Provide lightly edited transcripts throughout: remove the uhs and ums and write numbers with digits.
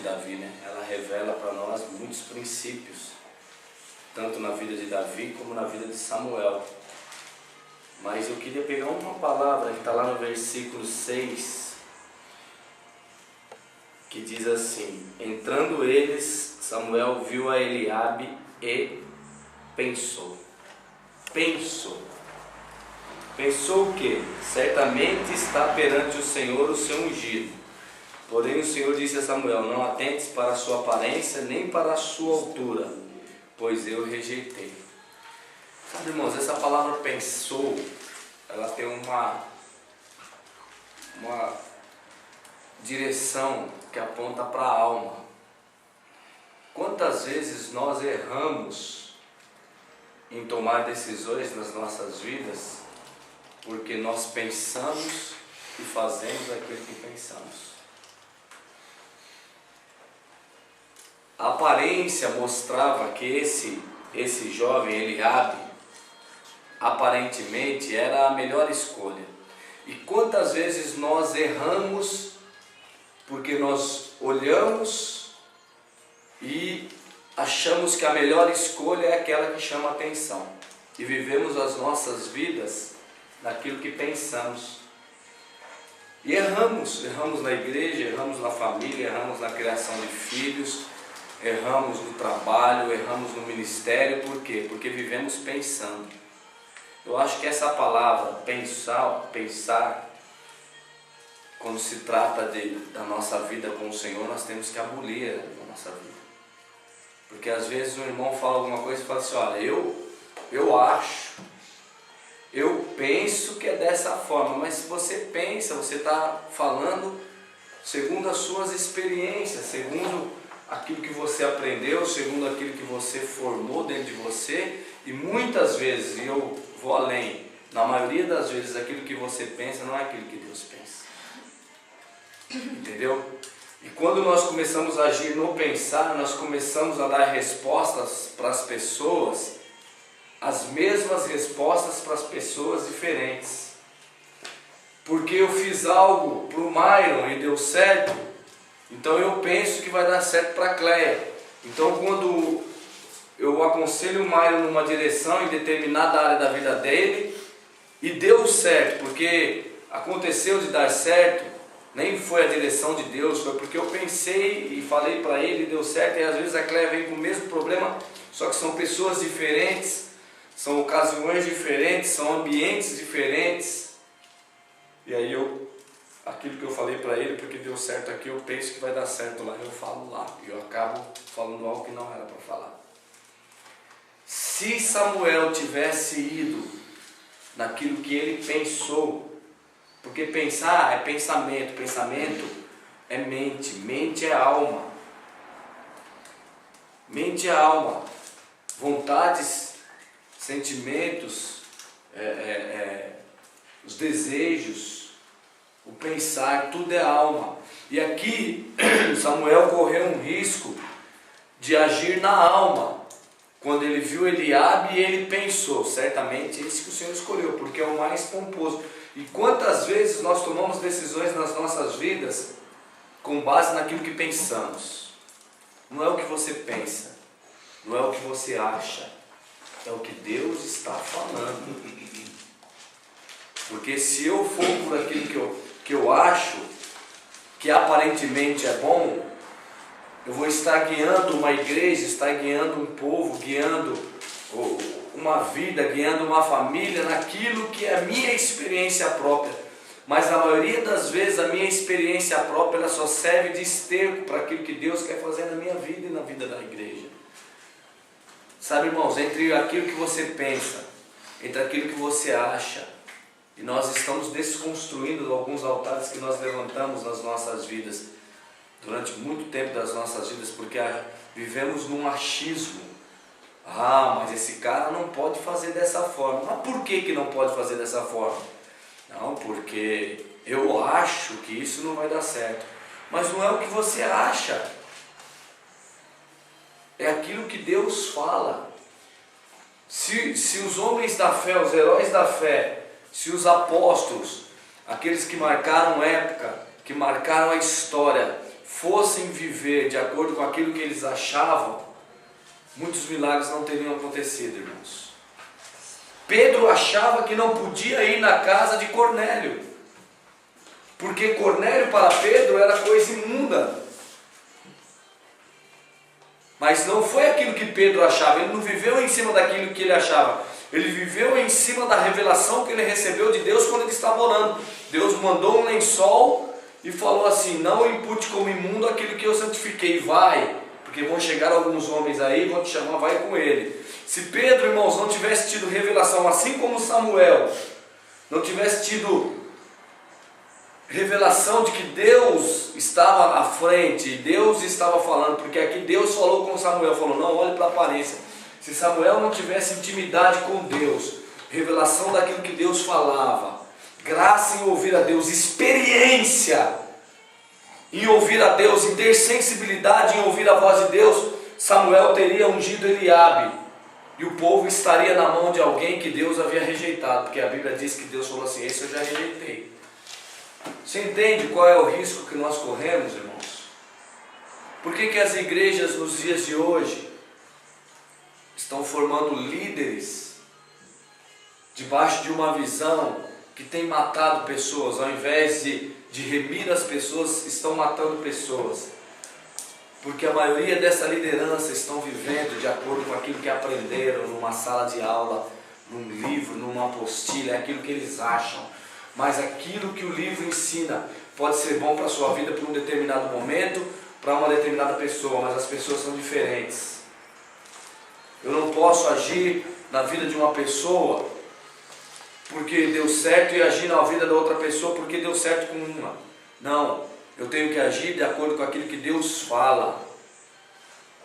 Davi, né? Ela revela para nós muitos princípios, tanto na vida de Davi como na vida de Samuel. Mas eu queria pegar uma palavra que está lá no versículo 6, que diz assim: entrando eles, Samuel viu a Eliabe e pensou. Pensou o quê? Certamente está perante o Senhor o seu ungido. Porém o Senhor disse a Samuel: não atentes para a sua aparência, nem para a sua altura, pois eu rejeitei. Sabe, irmãos, essa palavra pensou, ela tem uma direção que aponta para a alma. Quantas vezes nós erramos em tomar decisões nas nossas vidas porque nós pensamos e fazemos aquilo que pensamos. A aparência mostrava que esse jovem Eliabe aparentemente era a melhor escolha. E quantas vezes nós erramos porque nós olhamos e achamos que a melhor escolha é aquela que chama atenção, e vivemos as nossas vidas naquilo que pensamos. E erramos na igreja, erramos na família, erramos na criação de filhos, erramos no trabalho, erramos no ministério. Por quê? Porque vivemos pensando. Eu acho que essa palavra, pensar, quando se trata da nossa vida com o Senhor, nós temos que abolir na nossa vida. Porque às vezes um irmão fala alguma coisa e fala assim: olha, eu acho, eu penso que é dessa forma. Mas se você pensa, você está falando segundo as suas experiências, segundo aquilo que você aprendeu, segundo aquilo que você formou dentro de você. E muitas vezes, e eu vou além, na maioria das vezes aquilo que você pensa não é aquilo que Deus pensa. Entendeu? E quando nós começamos a agir no pensar, nós começamos a dar respostas para as pessoas, as mesmas respostas para as pessoas diferentes. Porque eu fiz algo para o Myron e deu certo, então eu penso que vai dar certo para a Cleia. Então quando eu aconselho o Myron numa direção em determinada área da vida dele e deu certo, porque aconteceu de dar certo, nem foi a direção de Deus, foi porque eu pensei e falei para ele e deu certo. E às vezes a Cleia vem com o mesmo problema, só que são pessoas diferentes, são ocasiões diferentes, são ambientes diferentes. E aí aquilo que eu falei para ele, porque deu certo aqui, eu penso que vai dar certo lá, eu falo lá, e eu acabo falando algo que não era para falar. Se Samuel tivesse ido naquilo que ele pensou, porque pensar é pensamento, pensamento é mente, mente é alma. Mente é alma. Vontades, sentimentos, os desejos, o pensar, tudo é alma. E aqui Samuel correu um risco de agir na alma. Quando ele viu Eliabe, ele pensou, certamente esse que o Senhor escolheu, porque é o mais pomposo. E quantas vezes nós tomamos decisões nas nossas vidas com base naquilo que pensamos? Não é o que você pensa, não é o que você acha, é o que Deus está falando. Porque se eu for por aquilo que eu acho, que aparentemente é bom, eu vou estar guiando uma igreja, estar guiando um povo, guiando uma vida, guiando uma família naquilo que é a minha experiência própria. Mas a maioria das vezes a minha experiência própria ela só serve de esterco para aquilo que Deus quer fazer na minha vida e na vida da igreja. Sabe, irmãos, entre aquilo que você pensa, entre aquilo que você acha, e nós estamos desconstruindo alguns altares que nós levantamos nas nossas vidas durante muito tempo das nossas vidas, porque vivemos num achismo. Ah, mas esse cara não pode fazer dessa forma. Mas por que não pode fazer dessa forma? Não, porque eu acho que isso não vai dar certo. Mas não é o que você acha, é aquilo que Deus fala. Se os homens da fé, os heróis da fé, se os apóstolos, aqueles que marcaram época, que marcaram a história, fossem viver de acordo com aquilo que eles achavam, muitos milagres não teriam acontecido, irmãos. Pedro achava que não podia ir na casa de Cornélio, porque Cornélio para Pedro era coisa imunda. Mas não foi aquilo que Pedro achava, ele não viveu em cima daquilo que ele achava, ele viveu em cima da revelação que ele recebeu de Deus quando ele estava orando. Deus mandou um lençol e falou assim: não impute como imundo aquilo que eu santifiquei, vai, porque vão chegar alguns homens aí, vão te chamar, vai com ele. Se Pedro, irmãos, não tivesse tido revelação, assim como Samuel não tivesse tido revelação de que Deus estava à frente, Deus estava falando, porque aqui Deus falou com Samuel, falou: não olhe para a aparência. Se Samuel não tivesse intimidade com Deus, revelação daquilo que Deus falava, graça em ouvir a Deus, experiência em ouvir a Deus, em ter sensibilidade em ouvir a voz de Deus, Samuel teria ungido Eliabe, e o povo estaria na mão de alguém que Deus havia rejeitado, porque a Bíblia diz que Deus falou assim: esse eu já rejeitei. Você entende qual é o risco que nós corremos, irmãos? Por que as igrejas nos dias de hoje estão formando líderes debaixo de uma visão que tem matado pessoas, ao invés de remir as pessoas, estão matando pessoas? Porque a maioria dessa liderança estão vivendo de acordo com aquilo que aprenderam numa sala de aula, num livro, numa apostila, é aquilo que eles acham. Mas aquilo que o livro ensina pode ser bom para a sua vida por um determinado momento, para uma determinada pessoa, mas as pessoas são diferentes. Eu não posso agir na vida de uma pessoa porque deu certo e agir na vida da outra pessoa porque deu certo com uma. Não, eu tenho que agir de acordo com aquilo que Deus fala.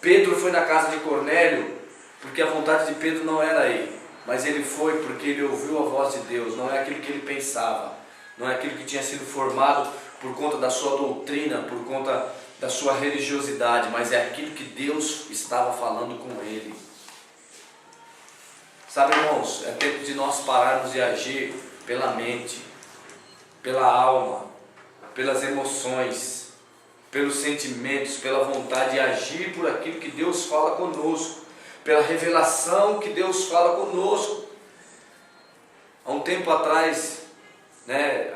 Pedro foi na casa de Cornélio porque a vontade de Pedro não era ir, mas ele foi porque ele ouviu a voz de Deus. Não é aquilo que ele pensava, não é aquilo que tinha sido formado por conta da sua doutrina, por conta da sua religiosidade, mas é aquilo que Deus estava falando com ele. Sabe, irmãos, é tempo de nós pararmos de agir pela mente, pela alma, pelas emoções, pelos sentimentos, pela vontade de agir por aquilo que Deus fala conosco, pela revelação que Deus fala conosco. Há um tempo atrás,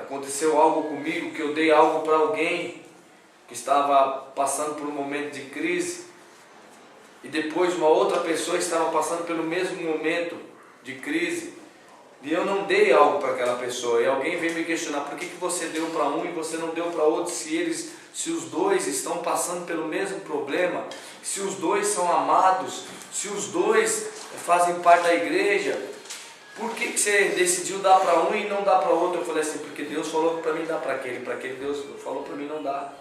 aconteceu algo comigo, que eu dei algo para alguém que estava passando por um momento de crise, e depois uma outra pessoa estava passando pelo mesmo momento de crise, e eu não dei algo para aquela pessoa, e alguém veio me questionar: por que você deu para um e você não deu para outro, se os dois estão passando pelo mesmo problema, se os dois são amados, se os dois fazem parte da igreja, por que você decidiu dar para um e não dar para outro? Eu falei assim: porque Deus falou para mim dar para aquele Deus falou para mim não dar.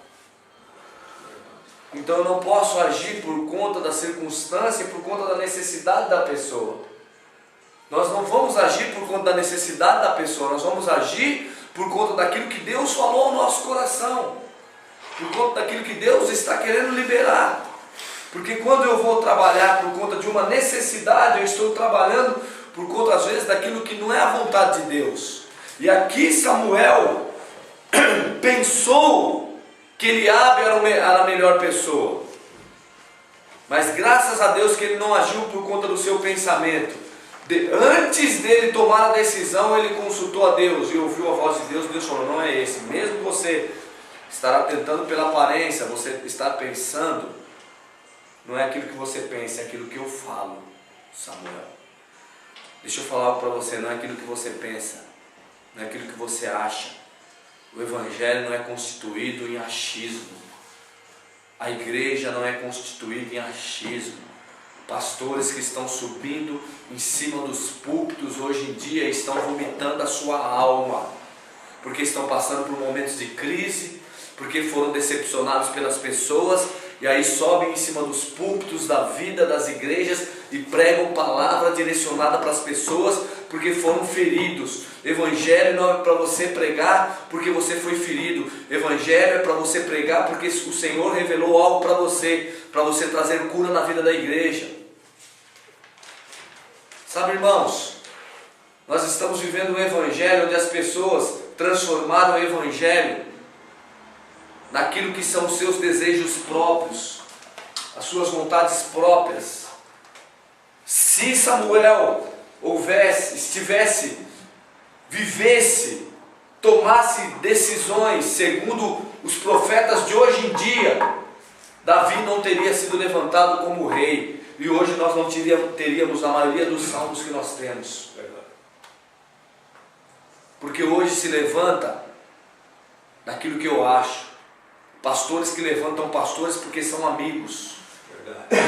Então eu não posso agir por conta da circunstância e por conta da necessidade da pessoa. Nós não vamos agir por conta da necessidade da pessoa, nós vamos agir por conta daquilo que Deus falou ao nosso coração, por conta daquilo que Deus está querendo liberar. Porque quando eu vou trabalhar por conta de uma necessidade, eu estou trabalhando por conta, às vezes, daquilo que não é a vontade de Deus. E aqui Samuel pensou que Eliabe era a melhor pessoa, mas graças a Deus que ele não agiu por conta do seu pensamento. Antes dele tomar a decisão, ele consultou a Deus e ouviu a voz de Deus. Deus falou: não é esse. Mesmo você estará tentando pela aparência, você está pensando, não é aquilo que você pensa, é aquilo que eu falo, Samuel. Deixa eu falar algo para você: não é aquilo que você pensa, não é aquilo que você acha. O evangelho não é constituído em achismo. A igreja não é constituída em achismo. Pastores que estão subindo em cima dos púlpitos hoje em dia estão vomitando a sua alma, porque estão passando por momentos de crise, porque foram decepcionados pelas pessoas, e aí sobem em cima dos púlpitos da vida das igrejas e pregam palavra direcionada para as pessoas, porque foram feridos. Evangelho não é para você pregar porque você foi ferido. Evangelho é para você pregar porque o Senhor revelou algo para você trazer cura na vida da igreja. Sabe, irmãos, nós estamos vivendo um evangelho onde as pessoas transformaram o evangelho naquilo que são os seus desejos próprios, as suas vontades próprias. Se Samuel vivesse, tomasse decisões segundo os profetas de hoje em dia, Davi não teria sido levantado como rei, e hoje nós não teríamos a maioria dos salmos que nós temos. Porque hoje se levanta naquilo que eu acho, pastores que levantam pastores porque são amigos,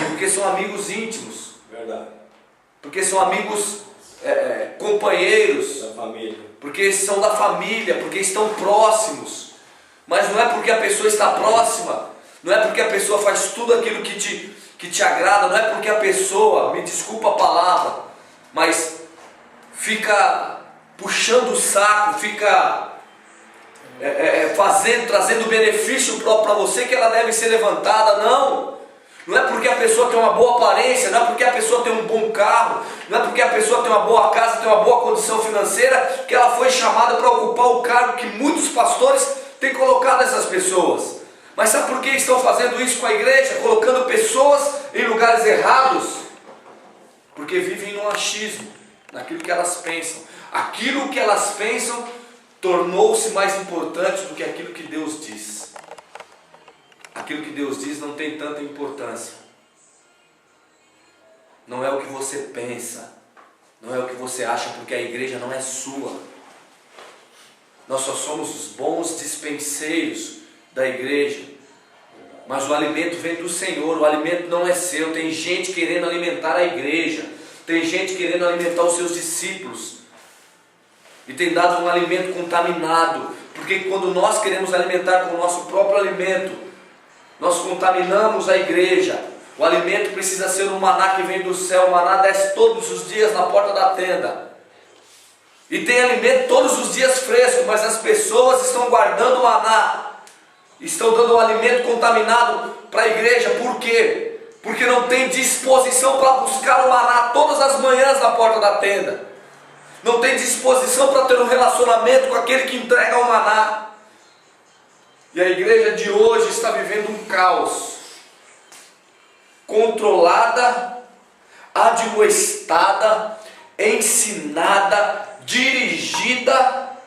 porque são amigos íntimos, porque são amigos companheiros, da família, porque são da família, porque estão próximos. Mas não é porque a pessoa está próxima, não é porque a pessoa faz tudo aquilo que te agrada, não é porque a pessoa, me desculpa a palavra, mas fica puxando o saco, fica trazendo benefício para você, que ela deve ser levantada. Não é porque a pessoa tem uma boa aparência, não é porque a pessoa tem um bom carro, não é porque a pessoa tem uma boa casa, tem uma boa condição financeira, que ela foi chamada para ocupar o cargo que muitos pastores têm colocado essas pessoas. Mas sabe por que estão fazendo isso com a igreja? Colocando pessoas em lugares errados? Porque vivem no achismo, naquilo que elas pensam. Aquilo que elas pensam tornou-se mais importante do que aquilo que Deus diz. Aquilo que Deus diz não tem tanta importância. Não é o que você pensa, não é o que você acha, porque a igreja não é sua. Nós só somos os bons dispenseiros da igreja, mas o alimento vem do Senhor, o alimento não é seu. Tem gente querendo alimentar a igreja, tem gente querendo alimentar os seus discípulos, e tem dado um alimento contaminado, porque quando nós queremos alimentar com o nosso próprio alimento, nós contaminamos a igreja. O alimento precisa ser um maná que vem do céu. O maná desce todos os dias na porta da tenda, e tem alimento todos os dias fresco, mas as pessoas estão guardando o maná, estão dando um alimento contaminado para a igreja. Por quê? Porque não tem disposição para buscar o maná todas as manhãs na porta da tenda, não tem disposição para ter um relacionamento com aquele que entrega o maná. E a igreja de hoje está vivendo um caos, controlada, admoestada, ensinada, dirigida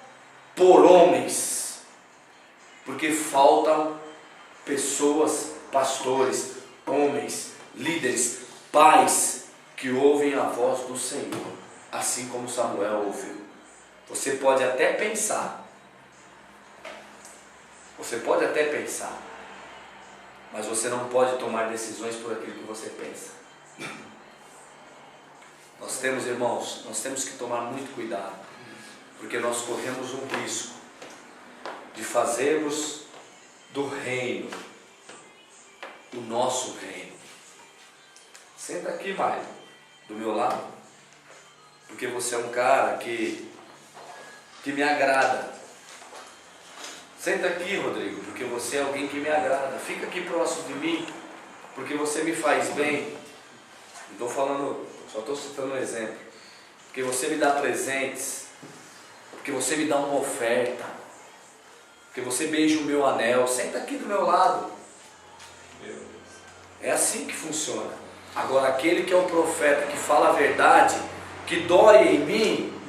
por homens, porque faltam pessoas, pastores, homens, líderes, pais, que ouvem a voz do Senhor, assim como Samuel ouviu. Você pode até pensar, mas você não pode tomar decisões por aquilo que você pensa. Nós temos, irmãos, nós temos que tomar muito cuidado, porque nós corremos um risco de fazermos do reino o nosso reino. Senta aqui, Mário, do meu lado, porque você é um cara que me agrada. Senta aqui, Rodrigo, porque você é alguém que me agrada. Fica aqui próximo de mim, porque você me faz bem. Não estou falando, só estou citando um exemplo. Porque você me dá presentes, porque você me dá uma oferta, porque você beija o meu anel. Senta aqui do meu lado. É assim que funciona. Agora, aquele que é um profeta, que fala a verdade, que dói em mim,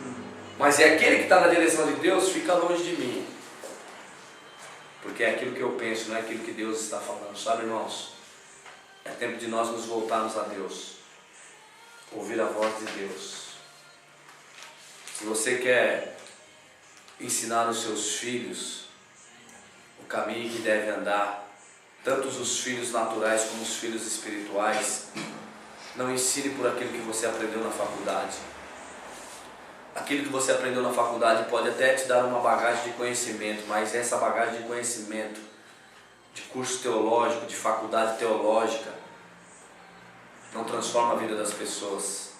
mas é aquele que está na direção de Deus, fica longe de mim. Porque é aquilo que eu penso, não é aquilo que Deus está falando, sabe, irmãos? É tempo de nós nos voltarmos a Deus, ouvir a voz de Deus. Se você quer ensinar os seus filhos o caminho que deve andar, tanto os filhos naturais como os filhos espirituais, não ensine por aquilo que você aprendeu na faculdade. Aquilo que você aprendeu na faculdade pode até te dar uma bagagem de conhecimento, mas essa bagagem de conhecimento, de curso teológico, de faculdade teológica, não transforma a vida das pessoas.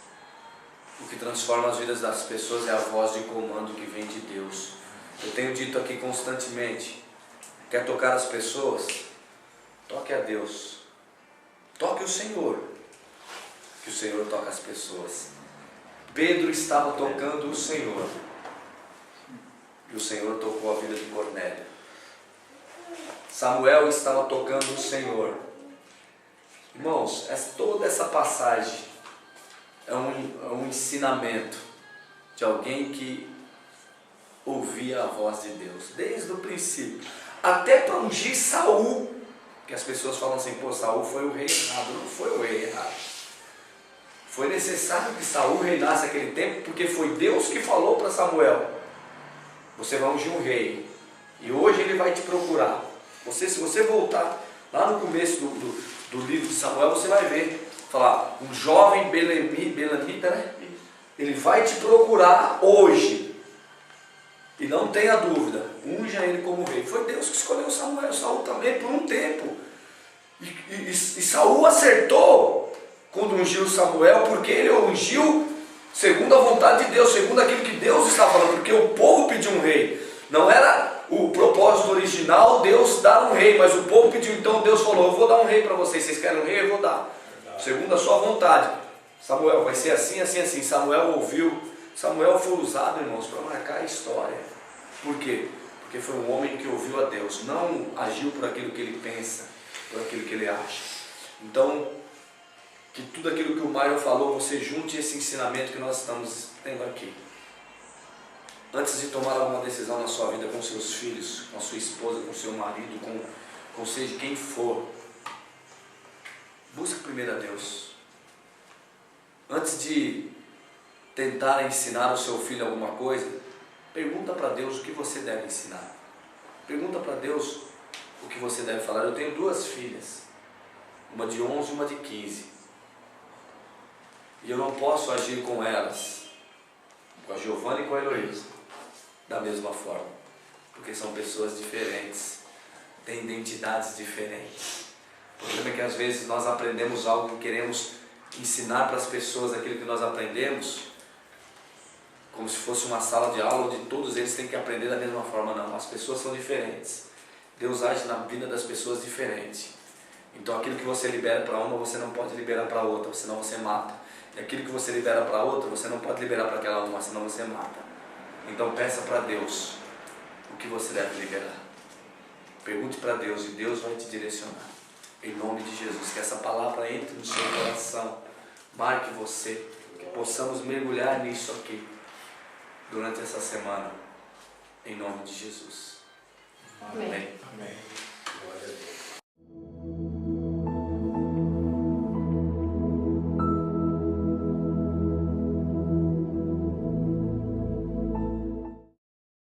O que transforma as vidas das pessoas é a voz de comando que vem de Deus. Eu tenho dito aqui constantemente: quer tocar as pessoas? Toque a Deus. Toque o Senhor, que o Senhor toca as pessoas. Pedro estava tocando o Senhor, e o Senhor tocou a vida de Cornélio. Samuel estava tocando o Senhor. Irmãos, toda essa passagem é um ensinamento de alguém que ouvia a voz de Deus, desde o princípio, até para ungir Saul, que as pessoas falam assim, pô, Saul foi o rei errado. Não foi o rei errado. Foi necessário que Saul reinasse naquele tempo, porque foi Deus que falou para Samuel, você vai ungir um rei, e hoje ele vai te procurar. Se você voltar lá no começo do livro de Samuel, você vai ver, falar, um jovem belemita, né? Ele vai te procurar hoje. E não tenha dúvida, unja ele como rei. Foi Deus que escolheu Samuel, Saul também por um tempo. E Saul acertou quando ungiu Samuel, porque ele ungiu segundo a vontade de Deus, segundo aquilo que Deus estava falando, porque o povo pediu um rei. Não era o propósito original Deus dar um rei, mas o povo pediu, então Deus falou, eu vou dar um rei para vocês, vocês querem um rei? Eu vou dar, segundo a sua vontade. Samuel, vai ser assim, assim, assim. Samuel ouviu. Samuel foi usado, irmãos, para marcar a história. Por quê? Porque foi um homem que ouviu a Deus, não agiu por aquilo que ele pensa, por aquilo que ele acha. Então, que tudo aquilo que o Mário falou, você junte esse ensinamento que nós estamos tendo aqui. Antes de tomar alguma decisão na sua vida com seus filhos, com a sua esposa, com seu marido, com seja quem for, busque primeiro a Deus. Antes de tentar ensinar o seu filho alguma coisa, pergunta para Deus o que você deve ensinar. Pergunta para Deus o que você deve falar. Eu tenho 2 filhas, uma de 11 e uma de 15. E eu não posso agir com elas, com a Giovana e com a Heloísa, da mesma forma. Porque são pessoas diferentes, têm identidades diferentes. O problema é que às vezes nós aprendemos algo e queremos ensinar para as pessoas aquilo que nós aprendemos, como se fosse uma sala de aula onde todos eles têm que aprender da mesma forma. Não, as pessoas são diferentes. Deus age na vida das pessoas diferente. Então aquilo que você libera para uma, você não pode liberar para outra, senão você mata. E aquilo que você libera para outra, você não pode liberar para aquela uma, senão você mata. Então peça para Deus o que você deve liberar. Pergunte para Deus e Deus vai te direcionar. Em nome de Jesus, que essa palavra entre no seu coração, marque você, que possamos mergulhar nisso aqui durante essa semana, em nome de Jesus. Amém. Amém. Amém. Glória a Deus.